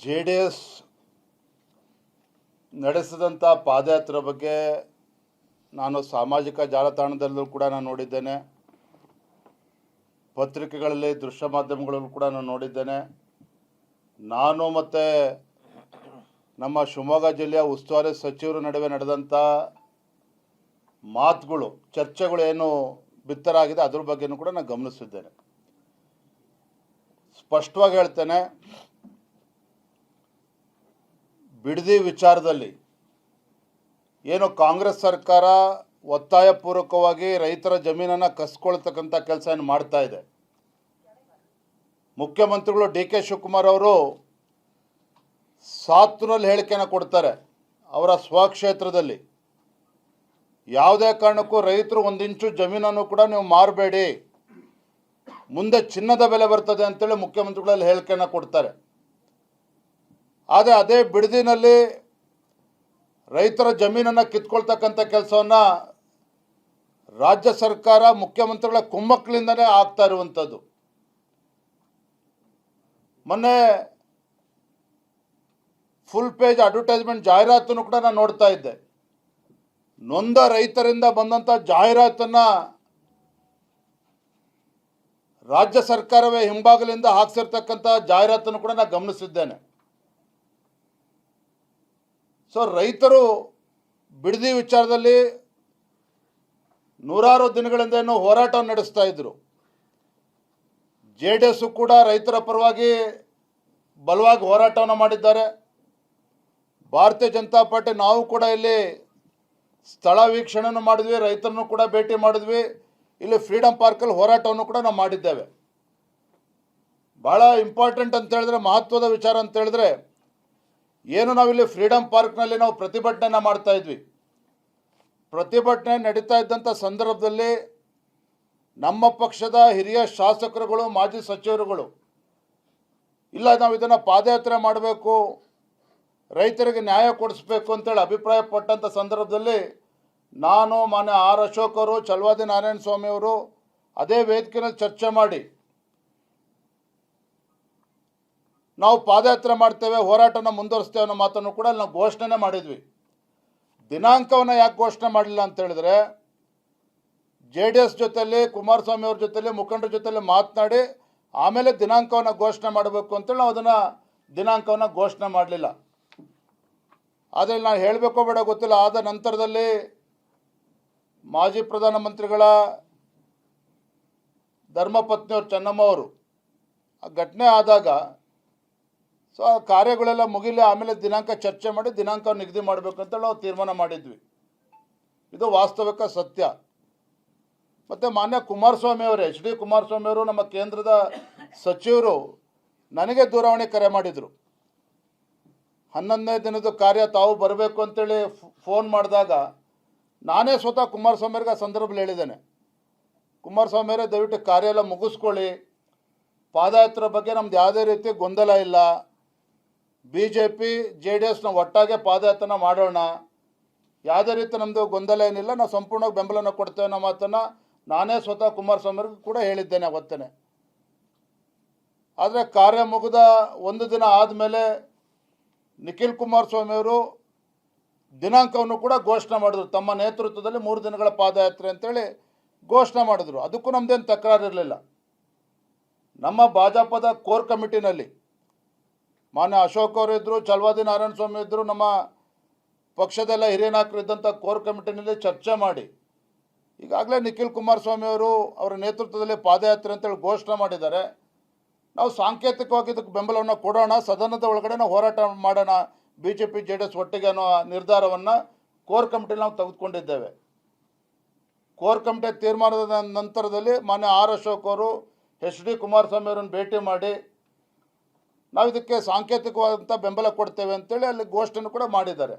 JDS ನಡೆಸಿದಂಥ ಪಾದಯಾತ್ರೆ ಬಗ್ಗೆ ನಾನು ಸಾಮಾಜಿಕ ಜಾಲತಾಣದಲ್ಲೂ ಕೂಡ ನಾನು ನೋಡಿದ್ದೇನೆ, ಪತ್ರಿಕೆಗಳಲ್ಲಿ ದೃಶ್ಯ ಮಾಧ್ಯಮಗಳಲ್ಲೂ ಕೂಡ ನಾನು ನೋಡಿದ್ದೇನೆ. ನಾನು ಮತ್ತು ನಮ್ಮ ಶಿವಮೊಗ್ಗ ಜಿಲ್ಲೆಯ ಉಸ್ತುವಾರಿ ಸಚಿವರ ನಡುವೆ ನಡೆದಂಥ ಮಾತುಗಳು, ಚರ್ಚೆಗಳು ಏನು ಬಿತ್ತರಾಗಿದೆ ಅದ್ರ ಬಗ್ಗೆನೂ ಕೂಡ ನಾನು ಗಮನಿಸಿದ್ದೇನೆ. ಸ್ಪಷ್ಟವಾಗಿ ಹೇಳ್ತೇನೆ, ಬಿಡದಿ ವಿಚಾರದಲ್ಲಿ ಏನು ಕಾಂಗ್ರೆಸ್ ಸರ್ಕಾರ ಒತ್ತಾಯಪೂರ್ವಕವಾಗಿ ರೈತರ ಜಮೀನನ್ನು ಕಸ್ಕೊಳ್ತಕ್ಕಂಥ ಕೆಲಸ ಏನು ಮಾಡ್ತಾ ಇದೆ. ಮುಖ್ಯಮಂತ್ರಿಗಳು DK ಶಿವಕುಮಾರ್ ಅವರು ಸಾತ್ನಲ್ಲಿ ಹೇಳಿಕೆಯನ್ನು ಕೊಡ್ತಾರೆ. ಅವರ ಸ್ವಕ್ಷೇತ್ರದಲ್ಲಿ ಯಾವುದೇ ಕಾರಣಕ್ಕೂ ರೈತರು ಒಂದು ಇಂಚು ಜಮೀನನ್ನು ಕೂಡ ನೀವು ಮಾರಬೇಡಿ, ಮುಂದೆ ಚಿನ್ನದ ಬೆಲೆ ಬರ್ತದೆ ಅಂತೇಳಿ ಮುಖ್ಯಮಂತ್ರಿಗಳಲ್ಲಿ ಹೇಳಿಕೆಯನ್ನು ಕೊಡ್ತಾರೆ. ಆದರೆ ಅದೇ ಬಿಡದಿನಲ್ಲಿ ರೈತರ ಜಮೀನನ್ನು ಕಿತ್ಕೊಳ್ತಕ್ಕಂಥ ಕೆಲಸವನ್ನು ರಾಜ್ಯ ಸರ್ಕಾರ ಮುಖ್ಯಮಂತ್ರಿಗಳ ಕುಮ್ಮಕ್ಕಳಿಂದಲೇ ಆಗ್ತಾ ಇರುವಂಥದ್ದು. ಮೊನ್ನೆ ಫುಲ್ ಪೇಜ್ ಅಡ್ವರ್ಟೈಸ್ಮೆಂಟ್ ಜಾಹೀರಾತನ್ನು ಕೂಡ ನಾನು ನೋಡ್ತಾ ಇದ್ದೆ. ನೊಂದ ರೈತರಿಂದ ಬಂದಂಥ ಜಾಹೀರಾತನ್ನು ರಾಜ್ಯ ಸರ್ಕಾರವೇ ಹಿಂಬಾಗಲಿಂದ ಹಾಕ್ಸಿರ್ತಕ್ಕಂಥ ಜಾಹೀರಾತನ್ನು ಕೂಡ ನಾನು ಗಮನಿಸಿದ್ದೇನೆ. ಸೊ ರೈತರು ಬಿಡದಿ ವಿಚಾರದಲ್ಲಿ ನೂರಾರು ದಿನಗಳಿಂದ ಏನು ಹೋರಾಟವನ್ನು ನಡೆಸ್ತಾ ಇದ್ದರು. JDS ಕೂಡ ರೈತರ ಪರವಾಗಿ ಬಲವಾಗಿ ಹೋರಾಟವನ್ನು ಮಾಡಿದ್ದಾರೆ. ಭಾರತೀಯ ಜನತಾ ಪಾರ್ಟಿ ನಾವು ಕೂಡ ಇಲ್ಲಿ ಸ್ಥಳ ವೀಕ್ಷಣೆಯನ್ನು ಮಾಡಿದ್ವಿ, ರೈತರನ್ನು ಕೂಡ ಭೇಟಿ ಮಾಡಿದ್ವಿ. ಇಲ್ಲಿ ಫ್ರೀಡಮ್ ಪಾರ್ಕಲ್ಲಿ ಹೋರಾಟವನ್ನು ಕೂಡ ನಾವು ಮಾಡಿದ್ದೇವೆ. ಭಾಳ ಇಂಪಾರ್ಟೆಂಟ್ ಅಂತ ಹೇಳಿದ್ರೆ, ಮಹತ್ವದ ವಿಚಾರ ಅಂತ ಹೇಳಿದ್ರೆ, ಏನು ನಾವಿಲ್ಲಿ ಫ್ರೀಡಮ್ ಪಾರ್ಕ್ನಲ್ಲಿ ನಾವು ಪ್ರತಿಭಟನೆಯನ್ನು ಮಾಡ್ತಾ ಇದ್ವಿ. ಪ್ರತಿಭಟನೆ ನಡೀತಾ ಇದ್ದಂಥ ಸಂದರ್ಭದಲ್ಲಿ ನಮ್ಮ ಪಕ್ಷದ ಹಿರಿಯ ಶಾಸಕರುಗಳು, ಮಾಜಿ ಸಚಿವರುಗಳು, ಇಲ್ಲ ನಾವು ಇದನ್ನು ಪಾದಯಾತ್ರೆ ಮಾಡಬೇಕು, ರೈತರಿಗೆ ನ್ಯಾಯ ಕೊಡಿಸ್ಬೇಕು ಅಂತೇಳಿ ಅಭಿಪ್ರಾಯ ಪಟ್ಟಂಥ ಸಂದರ್ಭದಲ್ಲಿ ನಾನು, ಮಾನ್ಯ R. ಅಶೋಕ್ ಅವರು, ಚಲವಾದಿ ನಾರಾಯಣ ಸ್ವಾಮಿ ಅವರು ಅದೇ ವೇದಿಕೆಯಲ್ಲಿ ಚರ್ಚೆ ಮಾಡಿ ನಾವು ಪಾದಯಾತ್ರೆ ಮಾಡ್ತೇವೆ, ಹೋರಾಟನ ಮುಂದುವರಿಸ್ತೇವೆ ಅನ್ನೋ ಮಾತನ್ನು ಕೂಡ ನಾವು ಘೋಷಣೆ ಮಾಡಿದ್ವಿ. ದಿನಾಂಕವನ್ನು ಯಾಕೆ ಘೋಷಣೆ ಮಾಡಲಿಲ್ಲ ಅಂತ ಹೇಳಿದ್ರೆ, JDS ಜೊತೆಯಲ್ಲಿ, ಕುಮಾರಸ್ವಾಮಿ ಅವ್ರ ಜೊತೆಯಲ್ಲಿ, ಮುಖಂಡರ ಜೊತೆಯಲ್ಲಿ ಮಾತನಾಡಿ ಆಮೇಲೆ ದಿನಾಂಕವನ್ನು ಘೋಷಣೆ ಮಾಡಬೇಕು ಅಂತೇಳಿ ನಾವು ಅದನ್ನು ದಿನಾಂಕವನ್ನು ಘೋಷಣೆ ಮಾಡಲಿಲ್ಲ. ಆದರೆ ನಾನು ಹೇಳಬೇಕೋ ಬೇಡ ಗೊತ್ತಿಲ್ಲ, ಆದ ನಂತರದಲ್ಲಿ ಮಾಜಿ ಪ್ರಧಾನಮಂತ್ರಿಗಳ ಧರ್ಮಪತ್ನಿಯವರು ಚೆನ್ನಮ್ಮ ಅವರು ಆ ಘಟನೆ ಆದಾಗ ಸೊ ಆ ಕಾರ್ಯಗಳೆಲ್ಲ ಮುಗಿಲಿ, ಆಮೇಲೆ ದಿನಾಂಕ ಚರ್ಚೆ ಮಾಡಿ ದಿನಾಂಕವನ್ನು ನಿಗದಿ ಮಾಡಬೇಕು ಅಂತ ನಾವು ತೀರ್ಮಾನ ಮಾಡಿದ್ವಿ. ಇದು ವಾಸ್ತವಿಕ ಸತ್ಯ. ಮತ್ತು ಮಾನ್ಯ ಕುಮಾರಸ್ವಾಮಿ ಅವರೇ, HD ಕುಮಾರಸ್ವಾಮಿ ಅವರು, ನಮ್ಮ ಕೇಂದ್ರದ ಸಚಿವರು ನನಗೆ ದೂರವಾಣಿ ಕರೆ ಮಾಡಿದರು. 11ನೇ ದಿನದ ಕಾರ್ಯ ತಾವು ಬರಬೇಕು ಅಂತೇಳಿ ಫೋನ್ ಮಾಡಿದಾಗ ನಾನೇ ಸ್ವತಃ ಕುಮಾರಸ್ವಾಮಿ ಅವ್ರಿಗೆ ಆ ಸಂದರ್ಭದಲ್ಲಿ ಹೇಳಿದ್ದೇನೆ, ಕುಮಾರಸ್ವಾಮಿ ಅವರೇ ದಯವಿಟ್ಟು ಕಾರ್ಯ ಎಲ್ಲ ಮುಗಿಸ್ಕೊಳ್ಳಿ, ಪಾದಯಾತ್ರೆ ಬಗ್ಗೆ ನಮ್ದು ಯಾವುದೇ ರೀತಿ ಗೊಂದಲ ಇಲ್ಲ, BJP JDS ನಾವು ಒಟ್ಟಾಗೆ ಪಾದಯಾತ್ರೆ ಮಾಡೋಣ, ಯಾವುದೇ ರೀತಿ ನಮ್ಮದು ಗೊಂದಲ ಏನಿಲ್ಲ, ನಾವು ಸಂಪೂರ್ಣವಾಗಿ ಬೆಂಬಲನ ಕೊಡ್ತೇವೆ ಅನ್ನೋ ಮಾತನ್ನು ನಾನೇ ಸ್ವತಃ ಕುಮಾರಸ್ವಾಮಿ ಅವ್ರಿಗೆ ಕೂಡ ಹೇಳಿದ್ದೇನೆ ಅವತ್ತೇ. ಆದರೆ ಕಾರ್ಯ ಮುಗಿದ ಒಂದು ದಿನ ಆದಮೇಲೆ ನಿಖಿಲ್ ಕುಮಾರಸ್ವಾಮಿ ಅವರು ದಿನಾಂಕವನ್ನು ಕೂಡ ಘೋಷಣೆ ಮಾಡಿದ್ರು. ತಮ್ಮ ನೇತೃತ್ವದಲ್ಲಿ 3 ದಿನಗಳ ಪಾದಯಾತ್ರೆ ಅಂತೇಳಿ ಘೋಷಣೆ ಮಾಡಿದ್ರು. ಅದಕ್ಕೂ ನಮ್ಮದೇನು ತಕರಾರು ಇರಲಿಲ್ಲ. ನಮ್ಮ ಭಾಜಪದ ಕೋರ್ ಕಮಿಟಿನಲ್ಲಿ ಮಾನ್ಯ ಅಶೋಕ್ ಅವರು ಇದ್ದರು, ಚಲವಾದಿ ನಾರಾಯಣ ಸ್ವಾಮಿ ಇದ್ದರು, ನಮ್ಮ ಪಕ್ಷದೆಲ್ಲ ಹಿರಿಯ ನಾಯಕರು ಇದ್ದಂಥ ಕೋರ್ ಕಮಿಟಿನಲ್ಲಿ ಚರ್ಚೆ ಮಾಡಿ ಈಗಾಗಲೇ ನಿಖಿಲ್ ಕುಮಾರಸ್ವಾಮಿ ಅವರು ಅವರ ನೇತೃತ್ವದಲ್ಲಿ ಪಾದಯಾತ್ರೆ ಅಂತೇಳಿ ಘೋಷಣೆ ಮಾಡಿದ್ದಾರೆ. ನಾವು ಸಾಂಕೇತಿಕವಾಗಿ ಇದಕ್ಕೆ ಬೆಂಬಲವನ್ನು ಕೊಡೋಣ, ಸದನದ ಒಳಗಡೆ ನಾವು ಹೋರಾಟ ಮಾಡೋಣ, BJP JDS ಒಟ್ಟಿಗೆ ಅನ್ನೋ ನಿರ್ಧಾರವನ್ನು ಕೋರ್ ಕಮಿಟಿಲಿ ನಾವು ತೆಗೆದುಕೊಂಡಿದ್ದೇವೆ. ಕೋರ್ ಕಮಿಟಿ ತೀರ್ಮಾನದ ನಂತರದಲ್ಲಿ ಮಾನ್ಯ R. ಅಶೋಕ್ ಅವರು HD ಕುಮಾರಸ್ವಾಮಿ ಅವರನ್ನು ಭೇಟಿ ಮಾಡಿ ನಾವು ಇದಕ್ಕೆ ಸಾಂಕೇತಿಕವಾದಂಥ ಬೆಂಬಲ ಕೊಡ್ತೇವೆ ಅಂತೇಳಿ ಅಲ್ಲಿ ಘೋಷಣೆ ಕೂಡ ಮಾಡಿದ್ದಾರೆ.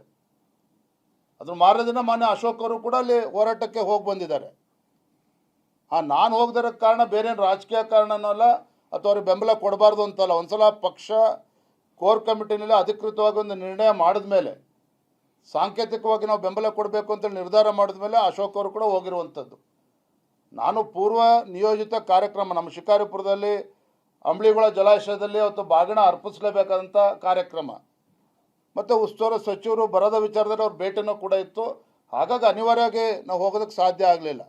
ಅದ್ರ ಮಾರನೇ ದಿನ ಮಾನ್ಯ ಅಶೋಕ್ ಅವರು ಕೂಡ ಅಲ್ಲಿ ಹೋರಾಟಕ್ಕೆ ಹೋಗಿ ಬಂದಿದ್ದಾರೆ. ನಾನು ಹೋಗದಿರೋ ಕಾರಣ ಬೇರೇನು ರಾಜಕೀಯ ಕಾರಣನೂ ಅಲ್ಲ, ಅಥವಾ ಅವ್ರಿಗೆ ಬೆಂಬಲ ಕೊಡಬಾರ್ದು ಅಂತಲ್ಲ. ಒಂದು ಸಲ ಪಕ್ಷ ಕೋರ್ ಕಮಿಟಿನಲ್ಲಿ ಅಧಿಕೃತವಾಗಿ ಒಂದು ನಿರ್ಣಯ ಮಾಡಿದ ಮೇಲೆ, ಸಾಂಕೇತಿಕವಾಗಿ ನಾವು ಬೆಂಬಲ ಕೊಡಬೇಕು ಅಂತೇಳಿ ನಿರ್ಧಾರ ಮಾಡಿದ ಮೇಲೆ ಅಶೋಕ್ ಅವರು ಕೂಡ ಹೋಗಿರುವಂಥದ್ದು. ನಾನು ಪೂರ್ವ ನಿಯೋಜಿತ ಕಾರ್ಯಕ್ರಮ ನಮ್ಮ ಶಿಕಾರಿಪುರದಲ್ಲಿ ಅಂಬ್ಳಿಗೊಳ ಜಲಾಶಯದಲ್ಲಿ ಅವತ್ತು ಬಾಗಿಣ ಅರ್ಪಿಸಲೇಬೇಕಾದಂಥ ಕಾರ್ಯಕ್ರಮ ಮತ್ತು ಉಸ್ತುವಾರಿ ಸಚಿವರು ಬರದ ವಿಚಾರದಲ್ಲಿ ಅವ್ರ ಭೇಟಿನೂ ಕೂಡ ಇತ್ತು. ಹಾಗಾಗಿ ಅನಿವಾರ್ಯವಾಗಿ ನಾವು ಹೋಗೋದಕ್ಕೆ ಸಾಧ್ಯ ಆಗಲಿಲ್ಲ.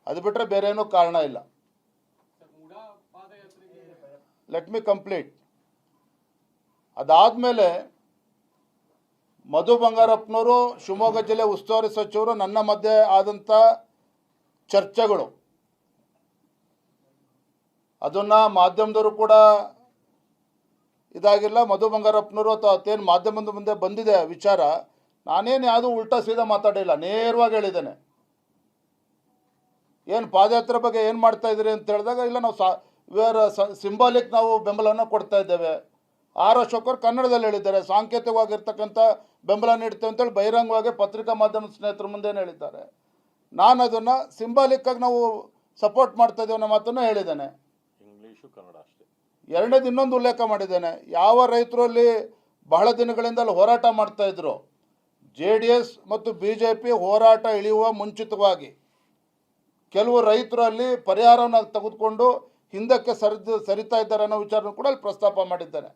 ಅದು ಬಿಟ್ಟರೆ ಬೇರೆ ಏನೂ ಕಾರಣ ಇಲ್ಲ. Let me complete. ಅದಾದಮೇಲೆ ಮಧು ಬಂಗಾರಪ್ಪನವರು ಶಿವಮೊಗ್ಗ ಜಿಲ್ಲೆ ಉಸ್ತುವಾರಿ ಸಚಿವರು ನನ್ನ ಮಧ್ಯೆ ಆದಂಥ ಚರ್ಚೆಗಳು ಅದನ್ನು ಮಾಧ್ಯಮದವರು ಕೂಡ ಇದಾಗಿಲ್ಲ. ಮಧು ಬಂಗಾರಪ್ಪನವರು ಅಥವಾ ಅತ್ತೇನು ಮಾಧ್ಯಮದ ಮುಂದೆ ಬಂದಿದೆ ವಿಚಾರ, ನಾನೇನು ಯಾವುದೂ ಉಲ್ಟಾ ಸೀದಾ ಮಾತಾಡಿಲ್ಲ, ನೇರವಾಗಿ ಹೇಳಿದ್ದೇನೆ. ಏನು ಪಾದಯಾತ್ರೆ ಬಗ್ಗೆ ಏನು ಮಾಡ್ತಾ ಇದ್ದೀರಿ ಅಂತ ಹೇಳಿದಾಗ, ಇಲ್ಲ ನಾವು ಸಿಂಬಾಲಿಕ್ ನಾವು ಬೆಂಬಲವನ್ನು ಕೊಡ್ತಾ ಇದ್ದೇವೆ. ಆರ್ ಅಶೋಕ್ ಅವರು ಕನ್ನಡದಲ್ಲಿ ಹೇಳಿದ್ದಾರೆ, ಸಾಂಕೇತಿಕವಾಗಿರ್ತಕ್ಕಂಥ ಬೆಂಬಲ ನೀಡ್ತೇವೆ ಅಂತೇಳಿ ಬಹಿರಂಗವಾಗಿ ಪತ್ರಿಕಾ ಮಾಧ್ಯಮದ ಸ್ನೇಹಿತರ ಮುಂದೇನು ಹೇಳಿದ್ದಾರೆ. ನಾನು ಅದನ್ನು ಸಿಂಬಾಲಿಕ್ಕಾಗಿ ನಾವು ಸಪೋರ್ಟ್ ಮಾಡ್ತಾ ಇದ್ದೇವೆ ಅನ್ನೋ ಮಾತನ್ನು ಹೇಳಿದ್ದೇನೆ. ಇಂಗ್ಲೀಷು ಕನ್ನಡ ಅಷ್ಟೇ. ಎರಡನೇದು ಇನ್ನೊಂದು ಉಲ್ಲೇಖ ಮಾಡಿದ್ದೇನೆ. ಯಾವ ರೈತರು ಅಲ್ಲಿ ಬಹಳ ದಿನಗಳಿಂದ ಅಲ್ಲಿ ಹೋರಾಟ ಮಾಡ್ತಾ ಇದ್ರು, JDS ಮತ್ತು BJP ಹೋರಾಟ ಇಳಿಯುವ ಮುಂಚಿತವಾಗಿ ಕೆಲವು ರೈತರು ಅಲ್ಲಿ ಪರಿಹಾರವನ್ನು ತೆಗೆದುಕೊಂಡು ಹಿಂದಕ್ಕೆ ಸರಿತಾ ಇದ್ದಾರೆ ಅನ್ನೋ ವಿಚಾರನೂ ಕೂಡ ಅಲ್ಲಿ ಪ್ರಸ್ತಾಪ ಮಾಡಿದ್ದೇನೆ.